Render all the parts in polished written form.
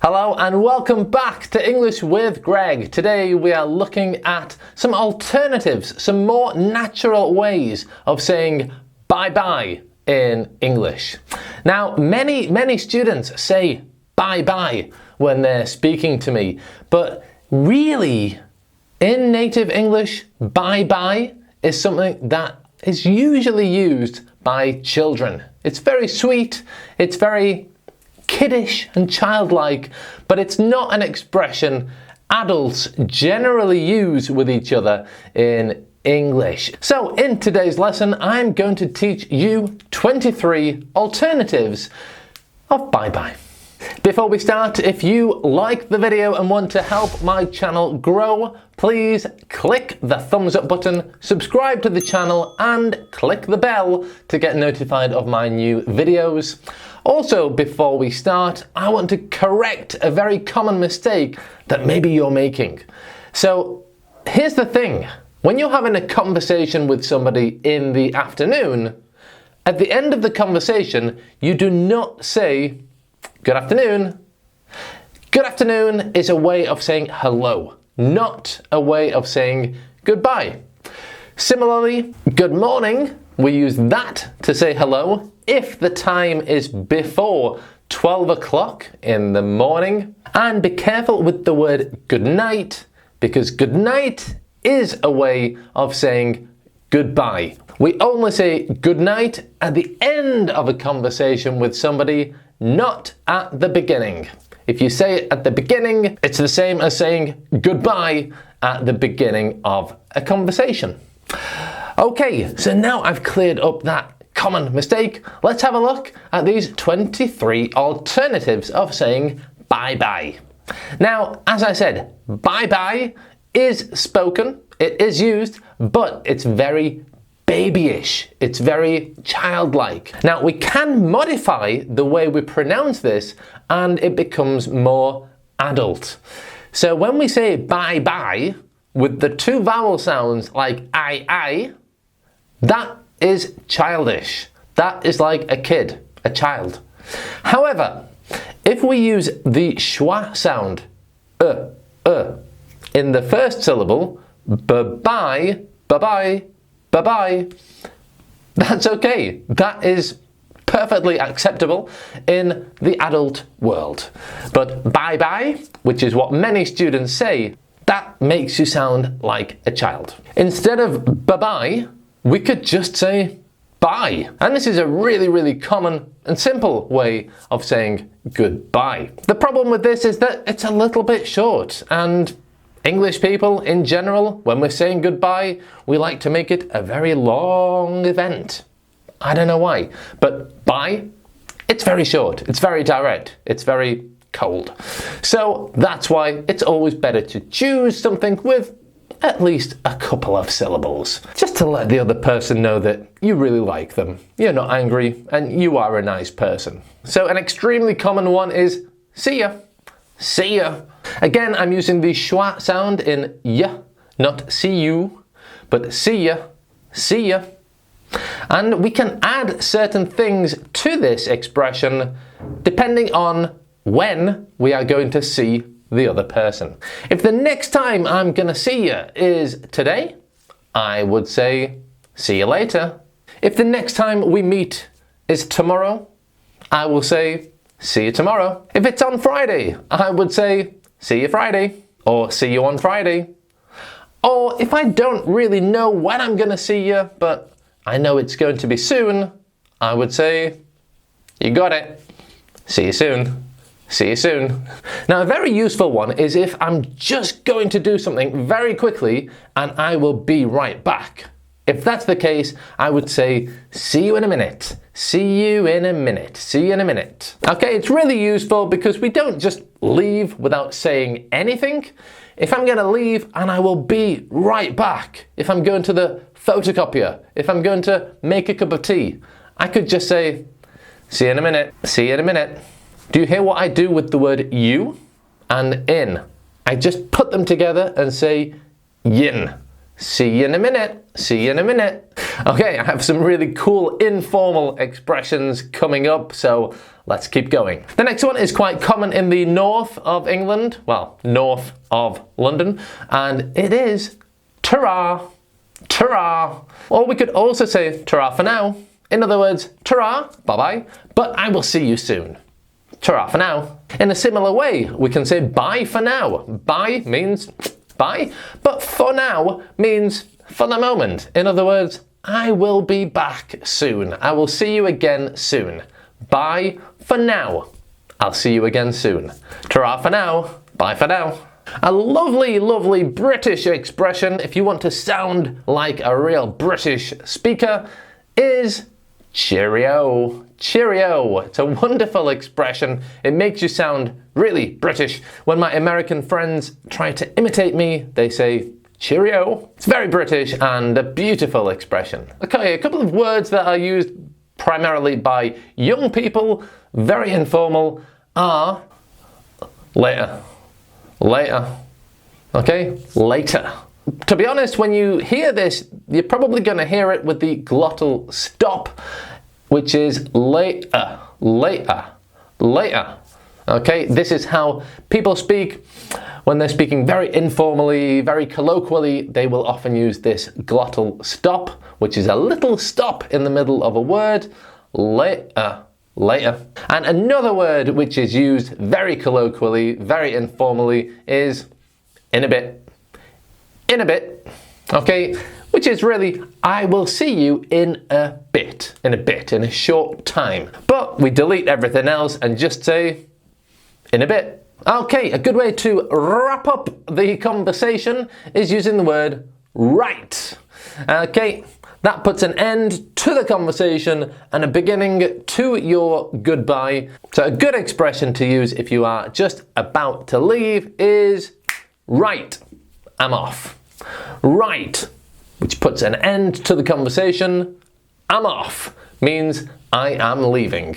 Hello and welcome back to English with Greg. Today we are looking at some alternatives, some more natural ways of saying bye-bye in English. Now, many students say bye-bye when they're speaking to me, but really, in native English, bye-bye is something that is usually used by children. It's very sweet, it's very kiddish and childlike, but it's not an expression adults generally use with each other in English. So in today's lesson, I'm going to teach you 23 alternatives of bye-bye. Before we start, if you like the video and want to help my channel grow, please click the thumbs up button, subscribe to the channel and click the bell to get notified of my new videos. Also, before we start, I want to correct a very common mistake that maybe you're making. So here's the thing, when you're having a conversation with somebody in the afternoon, at the end of the conversation, you do not say, "Good afternoon." Good afternoon is a way of saying hello, not a way of saying goodbye. Similarly, good morning, we use that to say hello if the time is before 12 o'clock in the morning. And be careful with the word good night, because good night is a way of saying goodbye. We only say good night at the end of a conversation with somebody, not at the beginning. If you say it at the beginning, it's the same as saying goodbye at the beginning of a conversation. Okay, so now I've cleared up that common mistake. Let's have a look at these 23 alternatives of saying bye-bye. Now, as I said, bye-bye is spoken, it is used, but it's very babyish. It's very childlike. Now, we can modify the way we pronounce this and it becomes more adult. So when we say bye-bye with the two vowel sounds like I, that is childish. That is like a kid, a child. However, if we use the schwa sound, in the first syllable, bye-bye, bye-bye, bye-bye, that's okay. That is perfectly acceptable in the adult world. But bye-bye, which is what many students say, that makes you sound like a child. Instead of bye-bye, we could just say bye. And this is a really common and simple way of saying goodbye. The problem with this is that it's a little bit short, and English people in general, when we're saying goodbye, we like to make it a very long event. I don't know why, but bye, it's very short, it's very direct, it's very cold. So that's why it's always better to choose something with at least a couple of syllables, just to let the other person know that you really like them, you're not angry, and you are a nice person. So an extremely common one is see ya. See ya. Again, I'm using the schwa sound in ya, not see you, but see ya, see ya. And we can add certain things to this expression depending on when we are going to see the other person. If the next time I'm gonna see you is today, I would say see you later. If the next time we meet is tomorrow, I will say see you tomorrow. If it's on Friday, I would say see you Friday, or see you on Friday. Or if I don't really know when I'm gonna see you, but I know it's going to be soon, I would say you got it. See you soon. See you soon. Now, a very useful one is if I'm just going to do something very quickly and I will be right back. If that's the case, I would say, see you in a minute. See you in a minute. See you in a minute. Okay, it's really useful because we don't just leave without saying anything. If I'm gonna leave and I will be right back, if I'm going to the photocopier, if I'm going to make a cup of tea, I could just say, see you in a minute. See you in a minute. Do you hear what I do with the word you and in? I just put them together and say yin. See you in a minute. See you in a minute. Okay, I have some really cool informal expressions coming up, so let's keep going. The next one is quite common in the north of England, well, north of London, and it is ta-ra, ta-ra. Or we could also say ta-ra for now. In other words, ta-ra, bye-bye, but I will see you soon. Ta-ra for now. In a similar way, we can say bye for now. Bye means bye, but for now means for the moment. In other words, I will be back soon. I will see you again soon. Bye for now. I'll see you again soon. Ta-ra for now. Bye for now. A lovely, lovely British expression, if you want to sound like a real British speaker, is cheerio. Cheerio. It's a wonderful expression. It makes you sound really British. When my American friends try to imitate me, they say cheerio. It's very British and a beautiful expression. Okay, a couple of words that are used primarily by young people, very informal, are later. Later. Okay? Later. To be honest, when you hear this, you're probably going to hear it with the glottal stop, which is later. Later. Later. Okay? This is how people speak. When they're speaking very informally, very colloquially, they will often use this glottal stop, which is a little stop in the middle of a word. Later. Later. And another word which is used very colloquially, very informally, is in a bit. In a bit. Okay? Which is really, I will see you in a bit. In a bit. In a short time. But we delete everything else and just say, in a bit. Okay, a good way to wrap up the conversation is using the word right. Okay, that puts an end to the conversation and a beginning to your goodbye. So a good expression to use if you are just about to leave is right, I'm off. Right, which puts an end to the conversation. I'm off means I am leaving.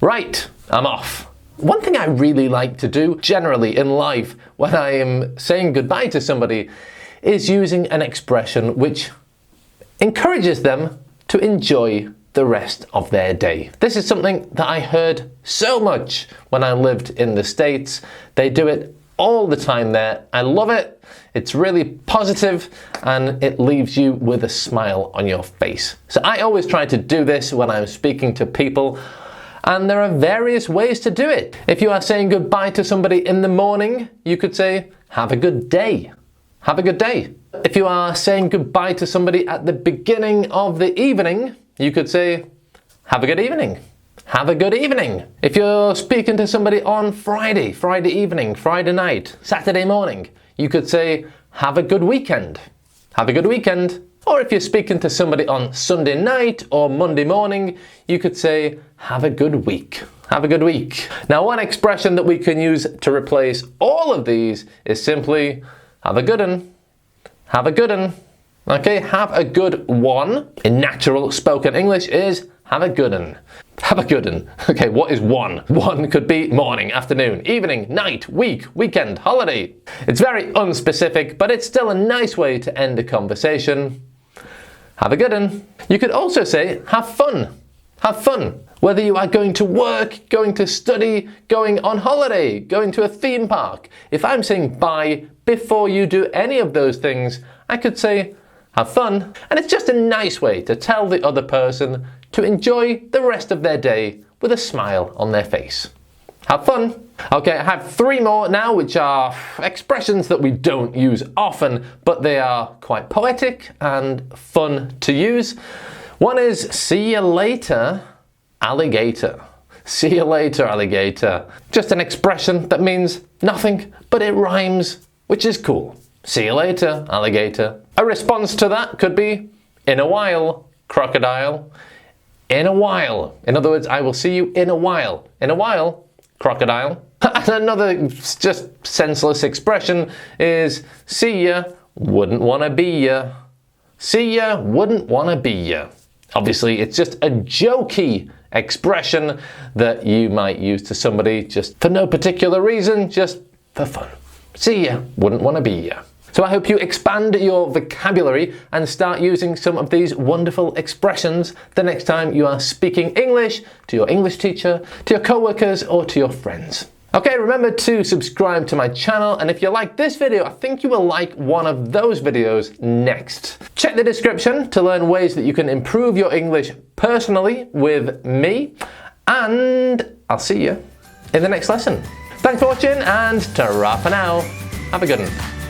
Right, I'm off. One thing I really like to do generally in life when I am saying goodbye to somebody is using an expression which encourages them to enjoy the rest of their day. This is something that I heard so much when I lived in the States. They do it all the time there. I love it. It's really positive and it leaves you with a smile on your face. So I always try to do this when I'm speaking to people. And there are various ways to do it. If you are saying goodbye to somebody in the morning, you could say, have a good day. Have a good day. If you are saying goodbye to somebody at the beginning of the evening, you could say, have a good evening. Have a good evening. If you're speaking to somebody on Friday evening, Friday night, Saturday morning, you could say, have a good weekend. Have a good weekend. Or if you're speaking to somebody on Sunday night or Monday morning, you could say, have a good week. Have a good week. Now, one expression that we can use to replace all of these is simply, have a good one. Have a good one. Okay, have a good one in natural spoken English is have a good one. Have a good one. Okay, what is one? One could be morning, afternoon, evening, night, week, weekend, holiday. It's very unspecific, but it's still a nice way to end a conversation. Have a good one. You could also say, have fun. Have fun. Whether you are going to work, going to study, going on holiday, going to a theme park. If I'm saying bye before you do any of those things, I could say, have fun. And it's just a nice way to tell the other person to enjoy the rest of their day with a smile on their face. Have fun. Okay, I have 3 more now, which are expressions that we don't use often, but they are quite poetic and fun to use. One is, see you later, alligator. See you later, alligator. Just an expression that means nothing, but it rhymes, which is cool. See you later, alligator. A response to that could be, in a while, crocodile. In a while. In other words, I will see you in a while. In a while, crocodile. And another just senseless expression is, see ya, wouldn't wanna be ya. See ya, wouldn't wanna be ya. Obviously, it's just a jokey expression that you might use to somebody just for no particular reason, just for fun. See ya, wouldn't wanna be ya. So I hope you expand your vocabulary and start using some of these wonderful expressions the next time you are speaking English to your English teacher, to your co-workers, or to your friends. Okay, remember to subscribe to my channel, and if you like this video, I think you will like one of those videos next. Check the description to learn ways that you can improve your English personally with me, and I'll see you in the next lesson. Thanks for watching, and ta-ra for now. Have a good one.